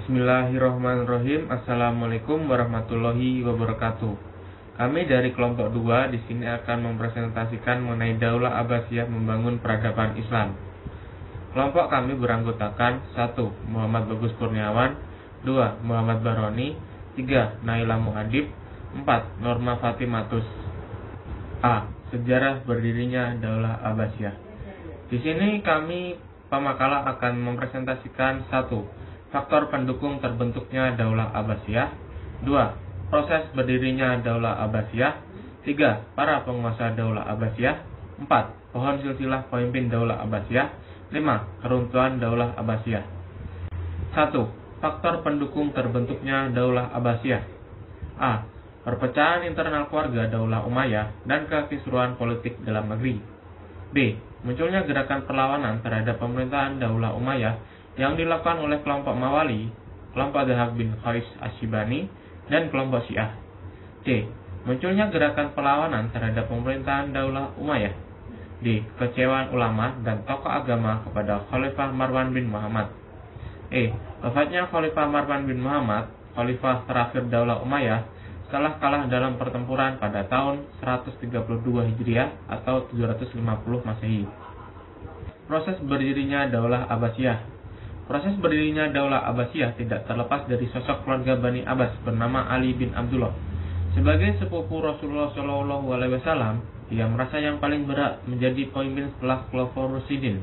Bismillahirrahmanirrahim. Assalamualaikum warahmatullahi wabarakatuh. Kami dari kelompok 2 di sini akan mempresentasikan mengenai Daulah Abbasiyah membangun peradaban Islam. Kelompok kami beranggotakan 1. Muhammad Bagus Kurniawan, 2. Muhammad Baroni, 3. Naila Muadib, 4. Norma Fatimatus. A. Sejarah berdirinya Daulah Abbasiyah. Di sini kami pemakalah akan mempresentasikan 1. Faktor pendukung terbentuknya Daulah Abbasiyah, 2. Proses berdirinya Daulah Abbasiyah, 3. Para penguasa Daulah Abbasiyah, 4. Pohon silsilah pemimpin Daulah Abbasiyah, 5. Keruntuhan Daulah Abbasiyah. 1. Faktor pendukung terbentuknya Daulah Abbasiyah. A. Perpecahan internal keluarga Daulah Umayyah dan kekisruhan politik dalam negeri. B. Munculnya gerakan perlawanan terhadap pemerintahan Daulah Umayyah yang dilakukan oleh kelompok Mawali, kelompok Dhahak bin Qais Asyibani, dan kelompok Syiah. C. Munculnya gerakan perlawanan terhadap pemerintahan Daulah Umayyah. D. Kekecewaan ulama dan tokoh agama kepada Khalifah Marwan bin Muhammad. E. Wafatnya Khalifah Marwan bin Muhammad, khalifah terakhir Daulah Umayyah, setelah kalah dalam pertempuran pada tahun 132 Hijriah atau 750 Masehi. Proses berdirinya Daulah Abbasiyah. Proses berdirinya Daulah Abbasiyah tidak terlepas dari sosok keluarga Bani Abbas bernama Ali bin Abdullah. Sebagai sepupu Rasulullah SAW, dia merasa yang paling berhak menjadi pemimpin setelah Khulafaur Rasyidin.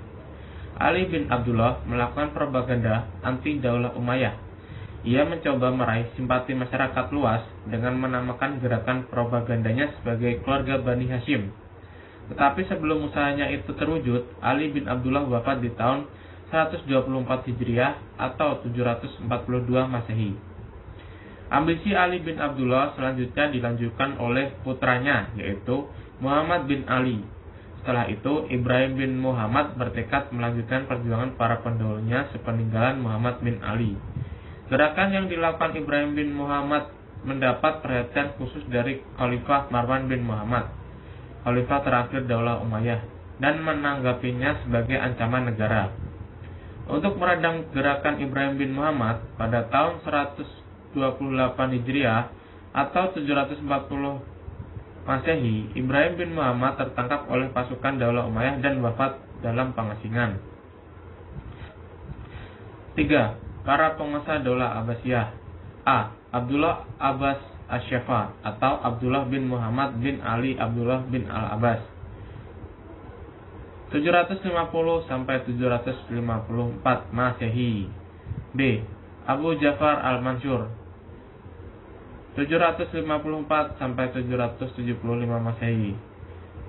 Ali bin Abdullah melakukan propaganda anti Daulah Umayyah. Ia mencoba meraih simpati masyarakat luas dengan menamakan gerakan propagandanya sebagai keluarga Bani Hashim. Tetapi sebelum usahanya itu terwujud, Ali bin Abdullah wafat di tahun 124 Hijriah atau 742 Masehi. Ambisi Ali bin Abdullah selanjutnya dilanjutkan oleh putranya, yaitu Muhammad bin Ali. Setelah itu, Ibrahim bin Muhammad bertekad melanjutkan perjuangan para pendahulunya sepeninggalan Muhammad bin Ali. Gerakan yang dilakukan Ibrahim bin Muhammad mendapat perhatian khusus dari Khalifah Marwan bin Muhammad, khalifah terakhir Daulah Umayyah, dan menanggapinya sebagai ancaman negara. Untuk meredam gerakan Ibrahim bin Muhammad, pada tahun 128 Hijriah atau 740 Masehi, Ibrahim bin Muhammad tertangkap oleh pasukan Daulah Umayyah dan wafat dalam pengasingan. 3. Para penguasa Daulah Abbasiyah. A. Abdullah Abbas Asy-Syafa atau Abdullah bin Muhammad bin Ali Abdullah bin Al-Abbas, 750 sampai 754 Masehi. B. Abu Ja'far Al-Mansur, 754 sampai 775 Masehi.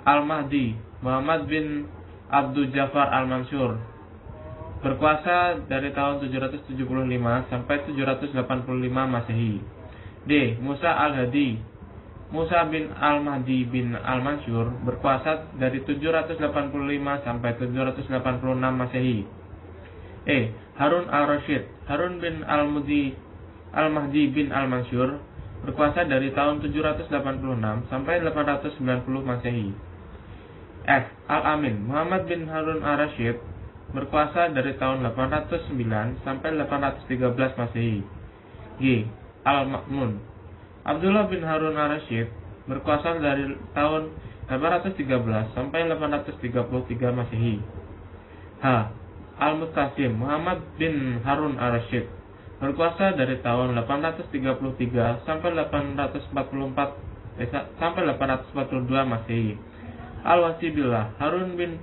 Al-Mahdi Muhammad bin Abdul Ja'far Al-Mansur, berkuasa dari tahun 775 sampai 785 Masehi. D. Musa Al-Hadi Musa bin Al-Mahdi bin Al-Mansur, berkuasa dari 785 sampai 786 Masehi. E. Harun Al-Rasyid Harun bin Al-Mahdi bin Al-Mansur, berkuasa dari tahun 786 sampai 890 Masehi. F. Al-Amin Muhammad bin Harun Al-Rasyid, berkuasa dari tahun 809 sampai 813 Masehi. G. Al-Ma'mun Abdullah bin Harun Al-Rasyid, berkuasa dari tahun 813 sampai 833 Masehi. H. Al-Mustasim Muhammad bin Harun Al-Rasyid, berkuasa dari tahun 833 sampai 842 Masehi. Al-Wasibillah Harun bin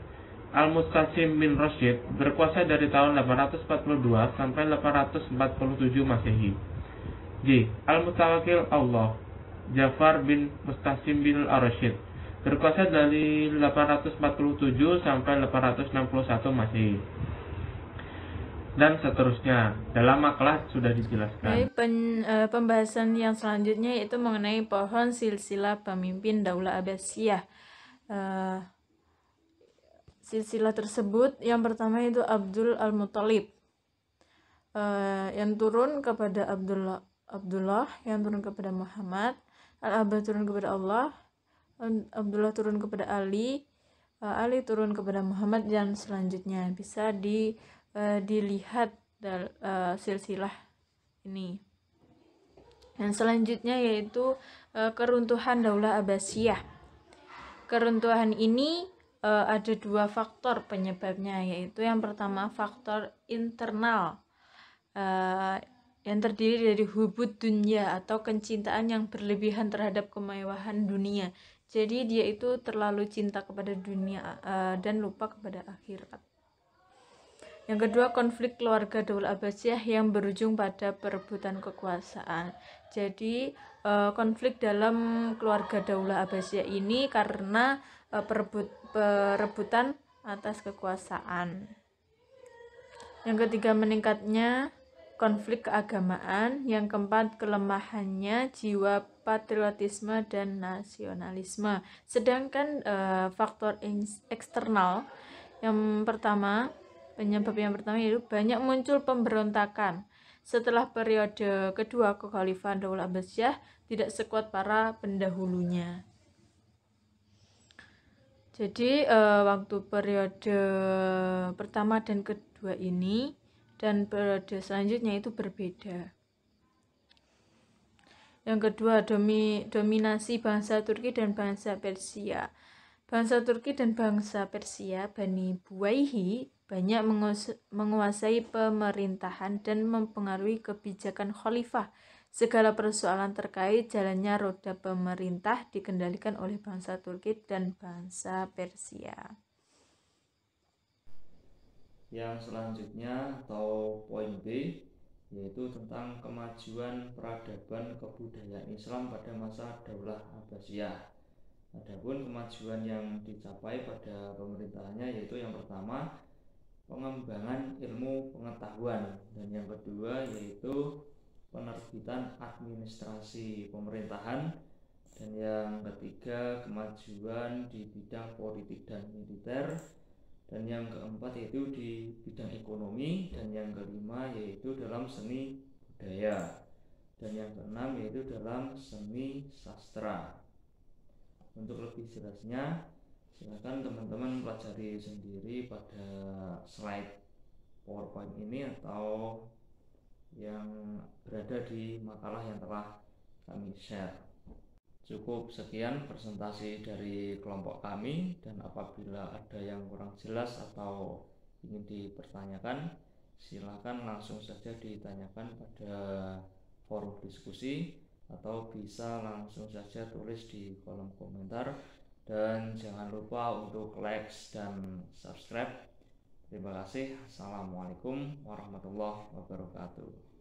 Al-Mustasim bin Rasyid, berkuasa dari tahun 842 sampai 847 Masehi. J. Al-Mutawakil Allah Ja'far bin Mustasim bin Al-Rasyid, berkuasa dari 847 sampai 861 Masehi. Dan seterusnya. Dalam makalah sudah dijelaskan. Pembahasan yang selanjutnya yaitu mengenai pohon silsilah pemimpin Daulah Abbasiyah. Silsilah tersebut yang pertama itu Abdul Al-Muttalib, yang turun kepada Abdullah, yang turun kepada Muhammad, Al-Abbas turun kepada Allah, Abdullah turun kepada Ali, Ali turun kepada Muhammad, dan selanjutnya bisa dilihat silsilah ini. Dan selanjutnya yaitu keruntuhan Daulah Abbasiyah. Keruntuhan ini ada dua faktor penyebabnya, yaitu yang pertama faktor internal yang terdiri dari hubud dunya atau kecintaan yang berlebihan terhadap kemewahan dunia. Jadi dia itu terlalu cinta kepada dunia dan lupa kepada akhirat. Yang kedua, konflik keluarga Daulah Abbasiyah yang berujung pada perebutan kekuasaan. Jadi konflik dalam keluarga Daulah Abbasiyah ini karena perebutan atas kekuasaan. Yang ketiga, meningkatnya konflik keagamaan. Yang keempat, kelemahannya jiwa patriotisme dan nasionalisme. Sedangkan faktor eksternal penyebab yang pertama yaitu banyak muncul pemberontakan. Setelah periode kedua kekhalifahan Daulah Abbasiyah tidak sekuat para pendahulunya. Jadi waktu periode pertama dan kedua ini dan periode selanjutnya itu berbeda. Yang kedua, dominasi bangsa Turki dan bangsa Persia. Bangsa Turki dan bangsa Persia, Bani Buwayhi, banyak menguasai pemerintahan dan mempengaruhi kebijakan khalifah. Segala persoalan terkait jalannya roda pemerintah dikendalikan oleh bangsa Turki dan bangsa Persia. Yang selanjutnya atau poin B yaitu tentang kemajuan peradaban kebudayaan Islam pada masa Daulah Abbasiyah. Adapun kemajuan yang dicapai pada pemerintahannya yaitu yang pertama pengembangan ilmu pengetahuan, dan yang kedua yaitu penerbitan administrasi pemerintahan, dan yang ketiga kemajuan di bidang politik dan militer, dan yang keempat yaitu di bidang ekonomi, dan yang kelima yaitu dalam seni budaya, dan yang keenam yaitu dalam seni sastra. Untuk lebih jelasnya silakan teman-teman pelajari sendiri pada slide PowerPoint ini atau yang berada di makalah yang telah kami share. Cukup sekian presentasi dari kelompok kami, dan apabila ada yang kurang jelas atau ingin dipertanyakan, silakan langsung saja ditanyakan pada forum diskusi atau bisa langsung saja tulis di kolom komentar, dan jangan lupa untuk like dan subscribe. Terima kasih. Assalamualaikum warahmatullahi wabarakatuh.